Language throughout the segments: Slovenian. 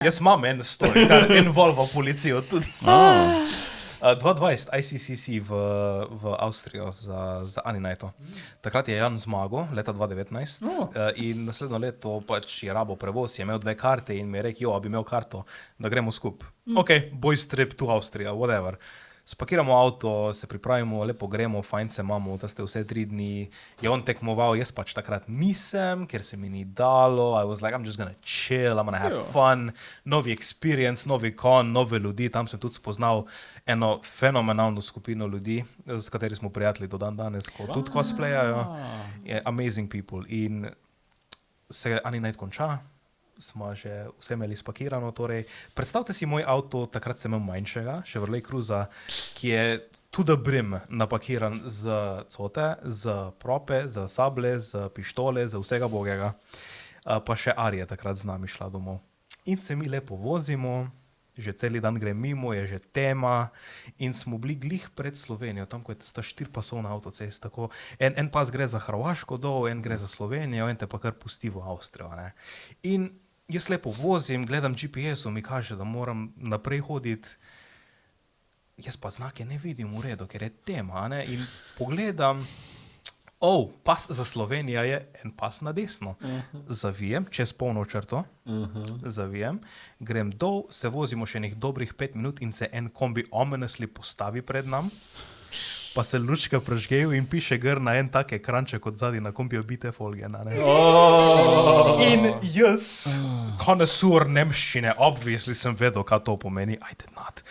Jaz imam en story, kar involva policijo tudi. 2020 ICCC v Avstrijo za Aninajto. Takrat je Jan zmagal, leta 2019, in naslednjo leto pač je rabo prevoz, je imel 2 karte in mi je rekel, bi imel karto, da gremo skup. Ok, boys trip to Austrija, whatever. Spakiramo avto, se pripravimo, lepo gremo, fajn se imamo, da ste vse 3 dni. Je on tekmoval, jaz pač takrat nisem, ker se mi ni dalo. I was like, I'm just gonna chill, I'm gonna have fun. Novi experience, novi kon, nove ljudi. Tam sem tudi spoznal eno fenomenalno skupino ljudi, s kateri smo prijatelji do dan danes, ko tudi cosplayajo. Amazing people. In se Aninajt konča. Smo že vse imeli spakirano. Torej, predstavite si moj avto, takrat sem imel manjšega, Chevrolet Cruza, ki je tudi brim napakiran z cote, z prope, z sable, z pištole, z vsega bogega. Pa še Arija takrat z nami šla domov. In se mi lepo vozimo, že celi dan gre mimo, je že tema in smo bili glih pred Slovenijo, tam, ko je sta 4-pasovna avtocesta. En pas gre za Hrvaško dol, en gre za Slovenijo, en te pa kar pusti v Avstrijo. Ne? In jaz lepo vozim, gledam GPS-u, mi kaže, da moram naprej hoditi. Jaz pa znake ne vidim v redu, ker je tema. Ne? In pogledam, pas za Slovenijo je en pas na desno. Zavijem, čez polno črto, zavijem, grem dol, se vozimo še nekih dobrih 5 minut in se en kombi ominously postavi pred nam. Pa se lučka prežgejo in piše gr na en tak ekranček kot zadnji na kombiju Bite Folgen. In jaz, konesur nemščine, obvisli sem vedel, kaj to pomeni. I did not.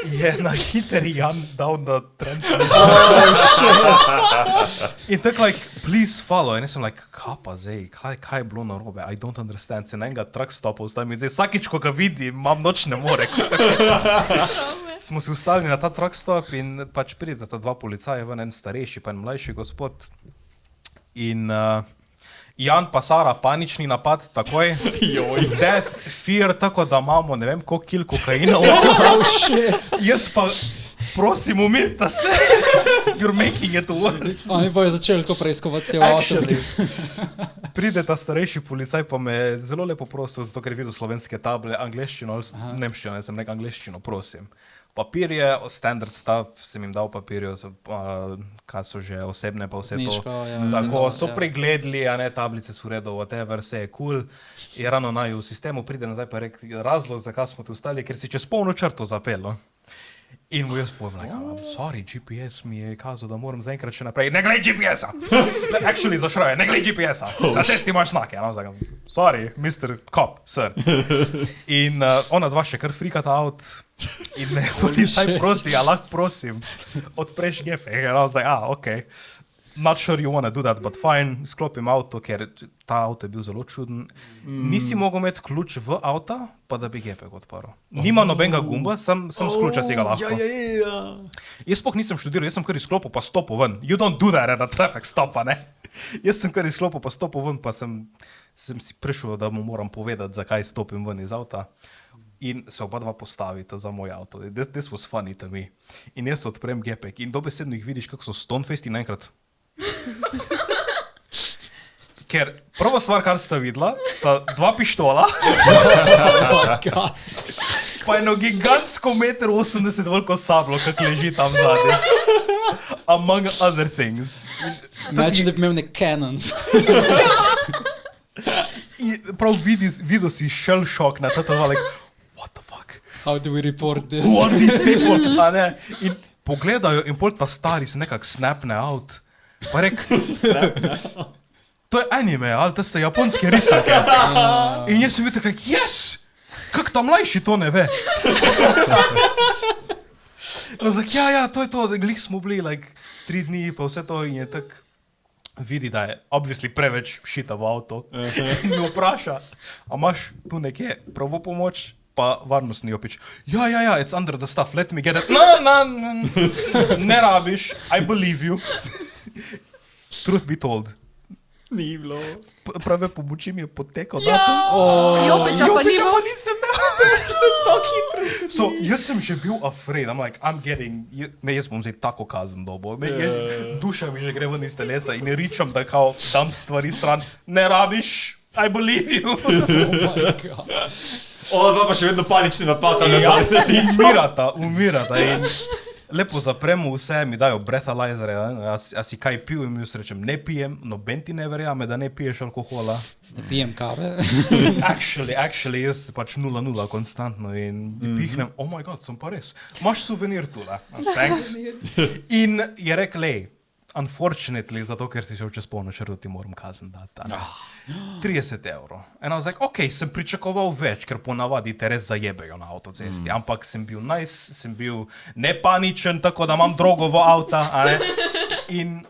Je na hiteri Jan dal na translator. In tako like, please follow. In jaz sem like, kaj pa zdaj, kaj je bilo narobe? I don't understand. Se na enega truck stopa ustavim in zdaj vsakič, ko ga vidim, imam nočne more. Smo se ustavili na ta truck stop in pač prideta 2 policaje, en starejši pa en mlajši gospod. In Jan pa Sara, panični napad, takoj. Death, fear, tako da imamo ne vem koliko kil kokaina. Jaz pa, prosim, umirite se. You're making it worse. Oni pa je začeli tako preiskovati v avto. Pride ta starejši policaj pa me zelo lepo prosil, zato ker je videl slovenske table, angleščino ali nemščino, ne sem rekel angleščino, prosim. Papirje, standard stuff, sem jim dal papirje, kaj so že osebne pa vse to. Tako, so pregledali, a ne, tablice so v redu, whatever, vse je cool. Je rano naj v sistemu, pride nazaj pa rekel, razlog, zakaj smo tu ostali, ker si čez polno črto zapelo. In mu jaz povem, like, I'm sorry, GPS mi je kazal, da moram zaenkrat še naprej. Ne glej GPS-a! Actually, zašroje, ne glej GPS-a! Na cesti imaš znake. Ja, sorry, Mr. Cop, sir. In ona dva še kar frikata out. In me policaj prosi, lahko prosim, odpreš gepe. In I was like, okay. Not sure you wanna do that, but fine. Sklopim avto, ker ta avto je bil zelo čuden. Nisi mogel imeti ključ v avta, pa da bi gepek odprl. Nima nobenega gumba, sem s ključa si ga lahko. Jaz sploh nisem študiral, jaz sem kar izklopil pa stopil ven. You don't do that at a traffic stop, ne? Jaz sem kar izklopil pa stopil ven, pa sem si prišel, da mu moram povedati, zakaj stopim ven iz avta. In se oba dva postavita za moj avto. This was funny to me. In jaz odprem gepek in dobesedno jih vidiš, kako so stonefaced in naenkrat. Ker prva stvar, kar sta videla, sta 2 pištola, pa eno gigantsko 1,80 m veliko sablo, kak leži tam zadnji. Among other things. Imagine, da bi imel nek cannons. Prav videl si shell shock na tata, like, what the fuck? How do we report this? Who are these people? A ne? In pogledajo in pol ta stari se nekak snapne out. Pa rek, to je anime, ali to ste japonske risanke. In jaz sem videl, like, yes! Kak ta mlajši to ne ve? In ozak, ja, to je to, glih smo bili, like, 3 dni pa vse to in je tak vidi, da je obviously preveč šita v avto. In me vpraša, a imaš tu nekje prvo pomoč? Pa varnostni opič. Ja, it's under the stuff, let me get it. No, ne rabiš, I believe you. Truth be told. Ni bilo. Prave pomoči mi je potekal. Jopiča pa nisem imel. So, jaz sem že bil afraid. I'm like, jaz bom zdaj tako kazen dobo. Duša mi že gre ven iz telesa in ričam, da kao dam stvari stran. Ne rabiš, I believe you. Oh my God. Dva pa še vedno panični napad, Ja, umirata in lepo zapremo vse, mi dajo breathalyzere, a si kaj pil in mi jaz rečem, ne pijem, noben ti ne verjame, da ne piješ alkohola. Ne pijem kave. Actually, jaz pač 0-0 konstantno in pihnem, oh my god, sem pa res, imaš suvenir tule, thanks. In je rekel, unfortunately, zato ker si šel čez polnoč, ti moram kazen dati. 30 €. And I was like, ok, sem pričakoval več, ker ponavadi te res zajebejo na avtocesti, ampak sem bil nice, sem bil nepaničen, tako da imam drogo v avta, a ne? In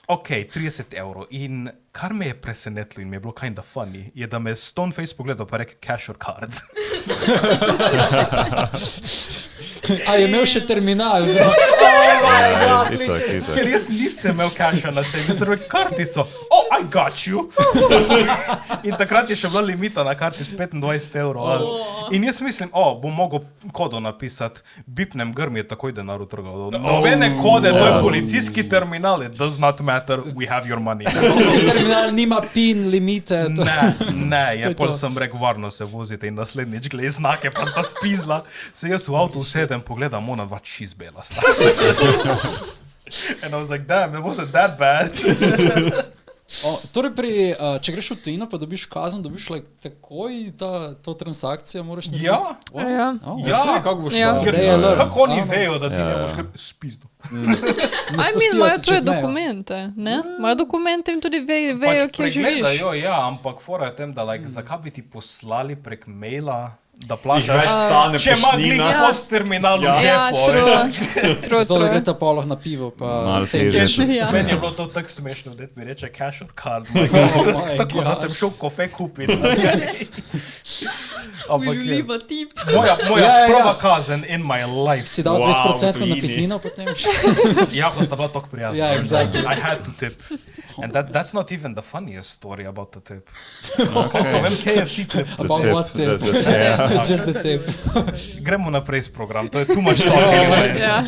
ok, 30 €. In kar me je presenetilo in mi je bilo kinda funny, je da me Stoneface pogledal pa rekel cash or card. A je imel še terminal? Itak. Ker jaz nisem imel casha na sebi, jaz sem rekel kartico. Oh, I got you. In takrat je še bila limita na kartic 25 €. In jaz mislim, bom mogel kodo napisati, bipnem grm je takoj denar utrgal. Nobene kode, to je policijski terminal, it does not matter, we have your money. Policijski terminal nima PIN limite. Ne, pol sem rekel, varno se vozite in naslednjič glej znake, pa sta spizla. Se jaz v avtu usedem, pogledam, ona dva čizbela sta. And I was like, damn, it wasn't that bad. Torej, če greš v tujino, pa dobiš kazen, dobiš takoj to transakcijo, moraš narediti? Ja. Ja, kako boš Ja. pa? kako oni vejo, da ti ne boš kar spizdo. Imajo tvoje dokumente, ne? Imajo dokumente in tudi vejo, kje živiš. Pregledajo, ja, ampak fora je tem, da zakaj bi ti poslali prek maila, da plačaš. Jih več stane Če ima glih poštnina. post terminal v Ja, žepu. Zdaj gre ta poloh na pivo, pa Malo se težje. Ja. Meni je bilo to tako smešno, da mi reče cash or card. my Tako da God. sem šel kafe kupiti. Ampak je. tip. Moja Ja. prva kazen in my life. Si dal Wow, 20% v na tujini. pitnino potem? Ja, pa sta bila tako prijazna. Ja, exactly. I had to tip. And that's not even the funniest story about the tip. Koliko vem, KFC tip. About what tip? Yeah. Just the tip. Gremo naprej s program, to je too much talking. Ja.